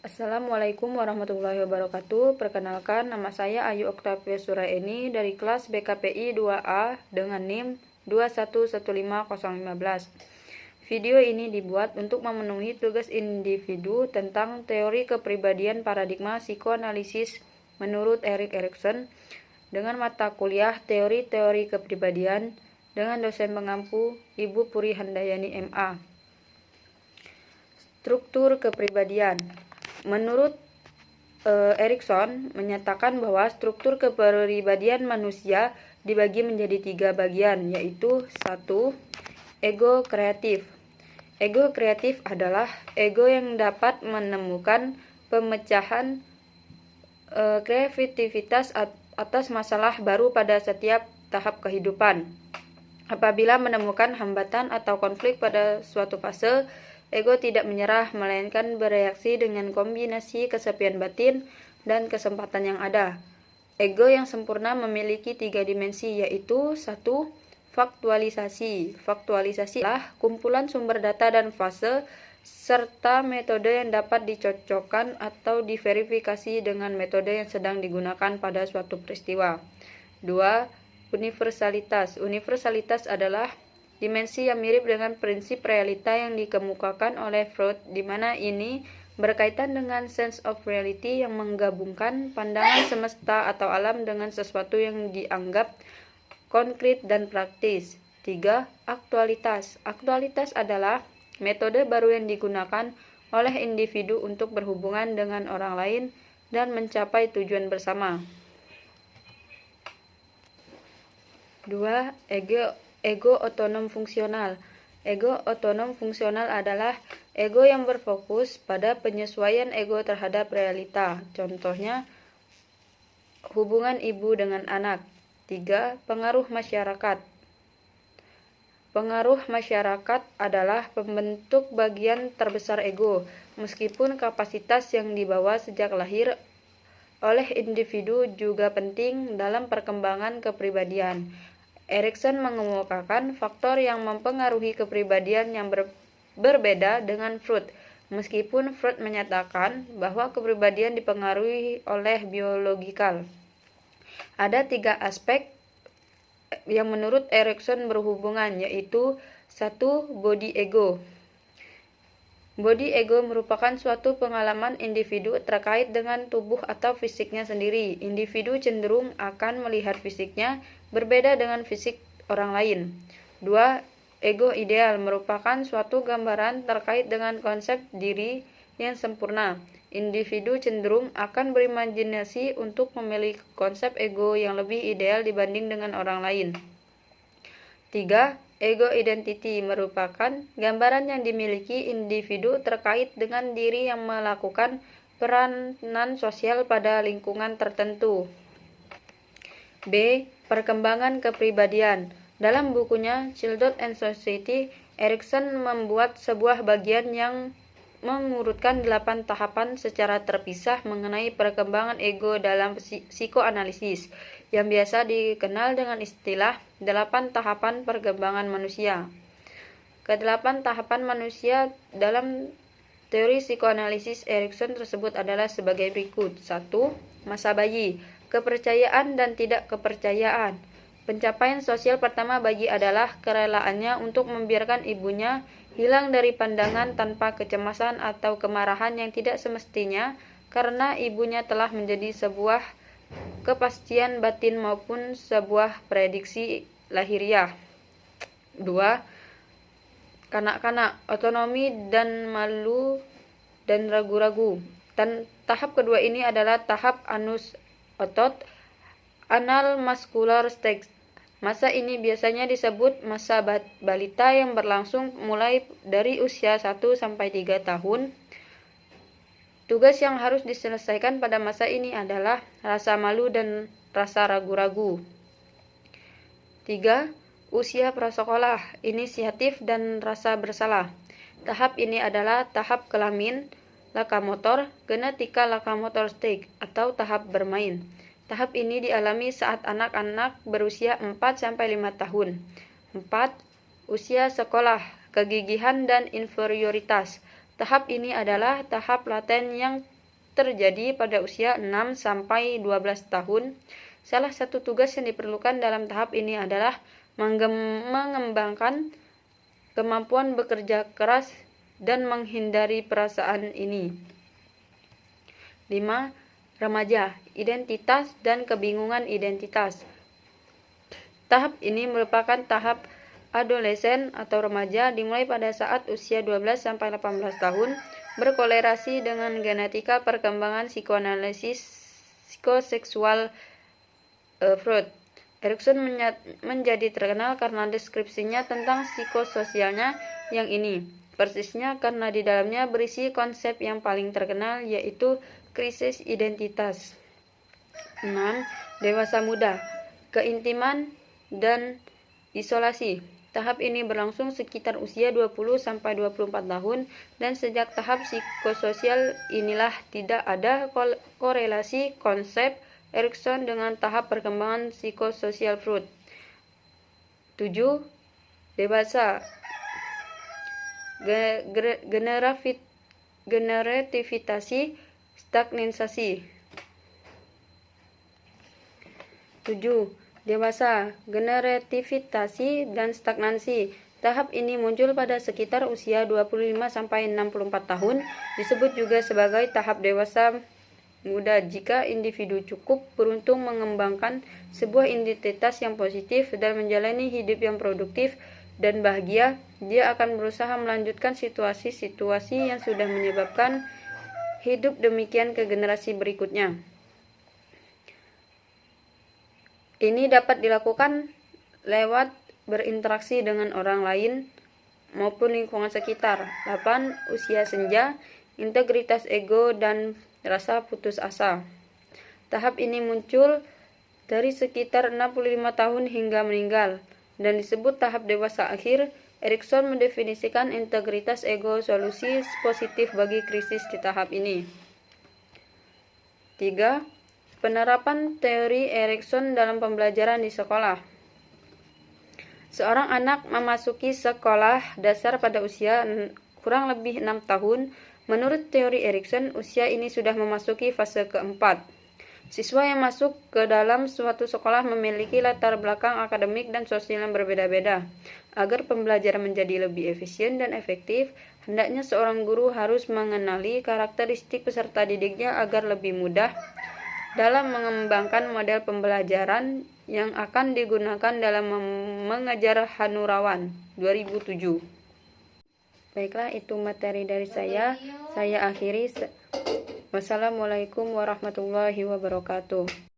Assalamualaikum warahmatullahi wabarakatuh. Perkenalkan, nama saya Ayu Oktavia Suraeni dari kelas BKPI 2A dengan NIM 2115015. Video ini dibuat untuk memenuhi tugas individu tentang teori kepribadian paradigma psikoanalisis menurut Erik Erikson dengan mata kuliah teori-teori kepribadian dengan dosen pengampu Ibu Puri Handayani MA. Struktur kepribadian. Menurut Erikson menyatakan bahwa struktur kepribadian manusia dibagi menjadi 3 bagian, yaitu 1. Ego kreatif. Ego kreatif adalah ego yang dapat menemukan pemecahan kreativitas atas masalah baru pada setiap tahap kehidupan. Apabila menemukan hambatan atau konflik pada suatu fase, ego tidak menyerah, melainkan bereaksi dengan kombinasi kesepian batin dan kesempatan yang ada. Ego yang sempurna memiliki 3 dimensi, yaitu 1. Faktualisasi. Faktualisasi adalah kumpulan sumber data dan fase, serta metode yang dapat dicocokkan atau diverifikasi dengan metode yang sedang digunakan pada suatu peristiwa. 2. Universalitas. Universalitas adalah dimensi yang mirip dengan prinsip realita yang dikemukakan oleh Freud, di mana ini berkaitan dengan sense of reality yang menggabungkan pandangan semesta atau alam dengan sesuatu yang dianggap konkret dan praktis. 3. Aktualitas. Aktualitas adalah metode baru yang digunakan oleh individu untuk berhubungan dengan orang lain dan mencapai tujuan bersama. 2. Ego otonom fungsional. Ego otonom fungsional adalah ego yang berfokus pada penyesuaian ego terhadap realita. Contohnya, hubungan ibu dengan anak. 3. Pengaruh masyarakat. Pengaruh masyarakat adalah pembentuk bagian terbesar ego, meskipun kapasitas yang dibawa sejak lahir oleh individu juga penting dalam perkembangan kepribadian. Erikson mengemukakan faktor yang mempengaruhi kepribadian yang berbeda dengan Freud, meskipun Freud menyatakan bahwa kepribadian dipengaruhi oleh biologikal. Ada 3 aspek yang menurut Erikson berhubungan, yaitu 1. Body ego. Body ego merupakan suatu pengalaman individu terkait dengan tubuh atau fisiknya sendiri. Individu cenderung akan melihat fisiknya berbeda dengan fisik orang lain. 2. Ego ideal merupakan suatu gambaran terkait dengan konsep diri yang sempurna. Individu cenderung akan berimajinasi untuk memiliki konsep ego yang lebih ideal dibanding dengan orang lain. 3. Ego identity merupakan gambaran yang dimiliki individu terkait dengan diri yang melakukan peranan sosial pada lingkungan tertentu. B. Perkembangan kepribadian. Dalam bukunya Childhood and Society, Erikson membuat sebuah bagian yang mengurutkan 8 tahapan secara terpisah mengenai perkembangan ego dalam psikoanalisis, yang biasa dikenal dengan istilah 8 tahapan perkembangan manusia. Ke-8 tahapan manusia dalam teori psikoanalisis Erikson tersebut adalah sebagai berikut. 1. Masa bayi. Kepercayaan dan tidak kepercayaan. Pencapaian sosial pertama bayi adalah kerelaannya untuk membiarkan ibunya hilang dari pandangan tanpa kecemasan atau kemarahan yang tidak semestinya karena ibunya telah menjadi sebuah kepastian batin maupun sebuah prediksi lahiriah. 2. Kanak-kanak, otonomi dan malu dan ragu-ragu. Dan tahap kedua ini adalah tahap anus otot, anal muscular stage. Masa ini biasanya disebut masa balita yang berlangsung mulai dari usia 1-3 tahun. Tugas yang harus diselesaikan pada masa ini adalah rasa malu dan rasa ragu-ragu. 3. Usia prasekolah, inisiatif dan rasa bersalah. Tahap ini adalah tahap kelamin, lokomotor, genetika lokomotor stage, atau tahap bermain. Tahap ini dialami saat anak-anak berusia 4-5 tahun. 4. Usia sekolah, kegigihan dan inferioritas. Tahap ini adalah tahap laten yang terjadi pada usia 6 sampai 12 tahun. Salah satu tugas yang diperlukan dalam tahap ini adalah mengembangkan kemampuan bekerja keras dan menghindari perasaan ini. 5. Remaja, identitas dan kebingungan identitas. Tahap ini merupakan tahap adolesen atau remaja dimulai pada saat usia 12 sampai 18 tahun, berkolerasi dengan genetika perkembangan psikoanalisis psikoseksual Freud. Erikson menjadi terkenal karena deskripsinya tentang psikososialnya yang ini, persisnya karena di dalamnya berisi konsep yang paling terkenal, yaitu krisis identitas. 6. Dewasa muda, keintiman dan isolasi. Tahap ini berlangsung sekitar usia 20 sampai 24 tahun dan sejak tahap psikososial inilah tidak ada korelasi konsep Erikson dengan tahap perkembangan psikososial Freud. 7. Dewasa generativitas stagnasi. 7. Dewasa, generativitas dan stagnasi. Tahap ini muncul pada sekitar usia 25 sampai 64 tahun, disebut juga sebagai tahap dewasa muda jika individu cukup beruntung mengembangkan sebuah identitas yang positif dan menjalani hidup yang produktif dan bahagia. Dia akan berusaha melanjutkan situasi-situasi yang sudah menyebabkan hidup demikian ke generasi berikutnya. Ini dapat dilakukan lewat berinteraksi dengan orang lain maupun lingkungan sekitar. 8. Usia senja, integritas ego dan rasa putus asa. Tahap ini muncul dari sekitar 65 tahun hingga meninggal dan disebut tahap dewasa akhir. Erikson mendefinisikan integritas ego solusi positif bagi krisis di tahap ini. 3. Penerapan teori Erikson dalam pembelajaran di sekolah. Seorang anak memasuki sekolah dasar pada usia kurang lebih 6 tahun. Menurut teori Erikson, usia ini sudah memasuki fase keempat. Siswa yang masuk ke dalam suatu sekolah memiliki latar belakang akademik dan sosial yang berbeda-beda. Agar pembelajaran menjadi lebih efisien dan efektif, hendaknya seorang guru harus mengenali karakteristik peserta didiknya agar lebih mudah dalam mengembangkan model pembelajaran yang akan digunakan dalam mengajar. Hanurawan, 2007. Baiklah, itu materi dari saya. Saya akhiri. Wassalamualaikum warahmatullahi wabarakatuh.